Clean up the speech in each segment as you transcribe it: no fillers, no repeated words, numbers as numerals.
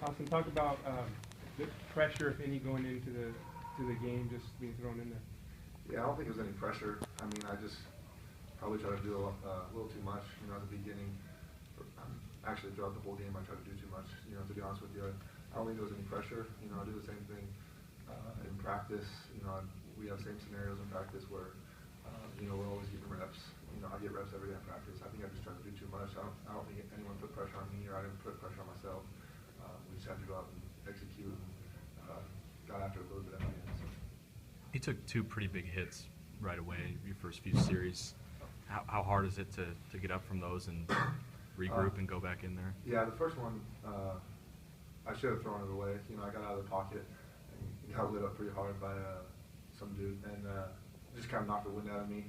Austin, talk about the pressure, if any, going into the game, just being thrown in there. Yeah, I don't think there was any pressure. I mean, I just probably tried to do a little too much, at the beginning. Actually, throughout the whole game, I tried to do too much, to be honest with you. I don't think there was any pressure. I do the same thing in practice. We have same scenarios in practice where, we're always getting reps. I get reps every day in practice. I think I just tried to do too much. I don't think anyone put pressure on me, or I didn't put pressure on myself. We just had to go out and execute and got after it a little bit at the end. So. You took two pretty big hits right away, your first few series. How hard is it to get up from those and regroup and go back in there? Yeah, the first one, I should have thrown it away. I got out of the pocket and got lit up pretty hard by some dude, and just kind of knocked the wind out of me.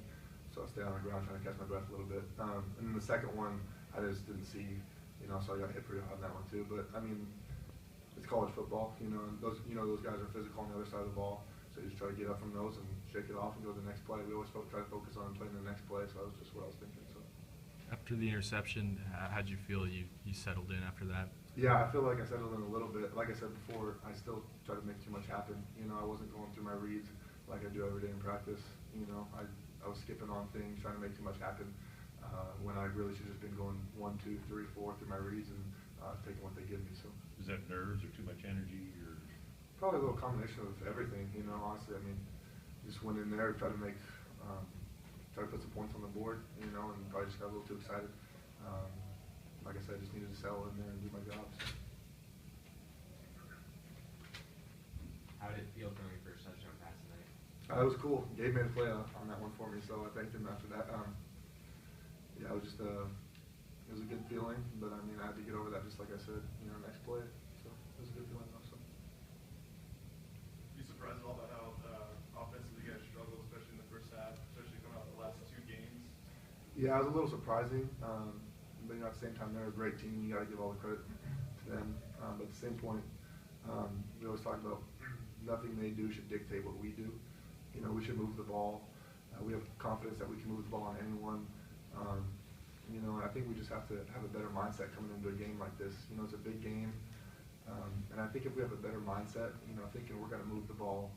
So I stayed on the ground trying to catch my breath a little bit. And then the second one, I just didn't see, so I got hit pretty hard on that one too. But I mean, it's college football, and those guys are physical on the other side of the ball. So you just try to get up from those and shake it off and go to the next play. We always try to focus on playing the next play, so that was just what I was thinking. So. After the interception, how'd you feel you settled in after that? Yeah, I feel like I settled in a little bit. Like I said before, I still try to make too much happen. I wasn't going through my reads like I do every day in practice. I was skipping on things, trying to make too much happen when I really should have just been going 1, 2, 3, 4 through my reads and taking what they give me. So. Is that nerves or too much energy? Or? Probably a little combination of everything, honestly. I mean, just went in there, tried to make, try to put some points on the board, and probably just got a little too excited. Like I said, I just needed to settle in there and do my job. So. How did it feel throwing your first touchdown pass tonight? It was cool. Gabe made a play on that one for me, so I thanked him after that. Yeah, it was just it was a good feeling, but I mean, I had to get over that, just like I said, next play. So it was a good feeling also. You surprised at all by how offensively you guys struggled, especially in the first half, especially coming out the last 2 games? Yeah, it was a little surprising, but at the same time, they're a great team. You got to give all the credit to them. But at the same point, we always talk about nothing they do should dictate what we do. We should move the ball. We have confidence that we can move the ball on anyone. And I think we just have to have a better mindset coming into a game like this. It's a big game. And I think if we have a better mindset, thinking we're going to move the ball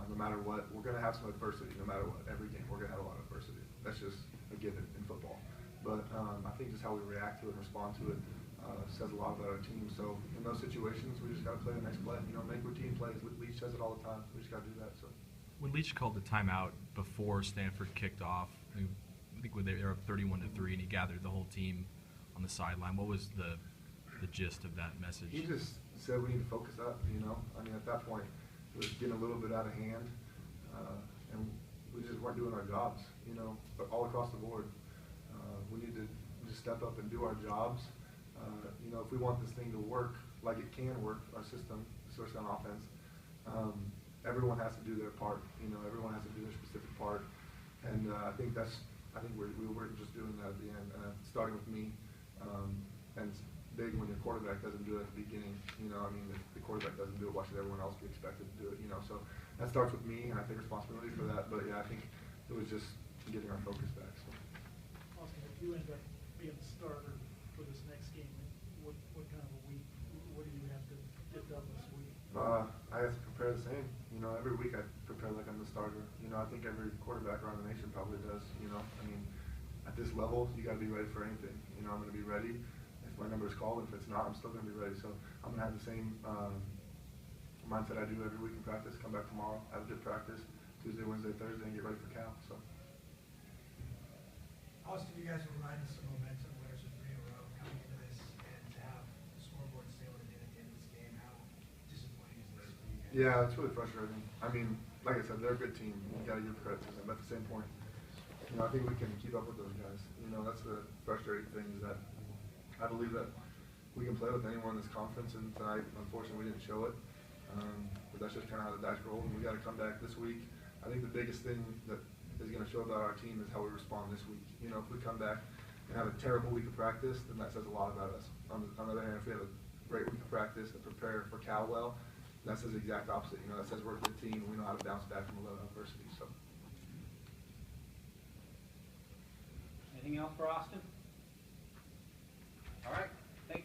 no matter what, we're going to have some adversity no matter what. Every game, we're going to have a lot of adversity. That's just a given in football. But I think just how we react to it and respond to it says a lot about our team. So in those situations, we just got to play the next play. Make routine plays. Leach says it all the time. We just got to do that. So. When Leach called the timeout before Stanford kicked off, I think when they were up 31-3, and he gathered the whole team on the sideline, what was the gist of that message? He just said we need to focus up. I mean, at that point, it was getting a little bit out of hand, and we just weren't doing our jobs. But all across the board, we need to just step up and do our jobs. If we want this thing to work like it can work, our system, especially on offense, everyone has to do their part. Everyone has to do their specific part, and I think we weren't just doing that at the end. Starting with me, and it's big when your quarterback doesn't do it at the beginning. If the quarterback doesn't do it, why should everyone else be expected to do it? So that starts with me, and I take responsibility for that. But yeah, I think it was just getting our focus back. So. Austin, if you end up being the starter for this next game, what kind of a week? What do you have to get done this week? I have to prepare the same. Every week I prepare like I'm the starter. I think every quarterback around the nation probably does. At this level, you got to be ready for anything. I'm going to be ready if my number is called. If it's not, I'm still going to be ready. So I'm going to have the same mindset I do every week in practice. Come back tomorrow, have a good practice, Tuesday, Wednesday, Thursday, and get ready for Cal. So. Austin, you guys will remind us of momentum winners of 3 in a row coming into this, and to have the scoreboard stay what it did at the end of this game. How disappointing is this for you guys? Yeah, it's really frustrating. I mean, like I said, they're a good team. You got to give credit to them. But at the same point, I think we can keep up with those guys. That's the frustrating thing, is that I believe that we can play with anyone in this conference, and tonight, unfortunately, we didn't show it. But that's just kind of how the dice rolled, and we got to come back this week. I think the biggest thing that is going to show about our team is how we respond this week. If we come back and have a terrible week of practice, then that says a lot about us. On the other hand, if we have a great week of practice and prepare for Cal well, that says the exact opposite. That says we're a good team and we know how to bounce back from a lot of adversity. So. Anything else for Austin?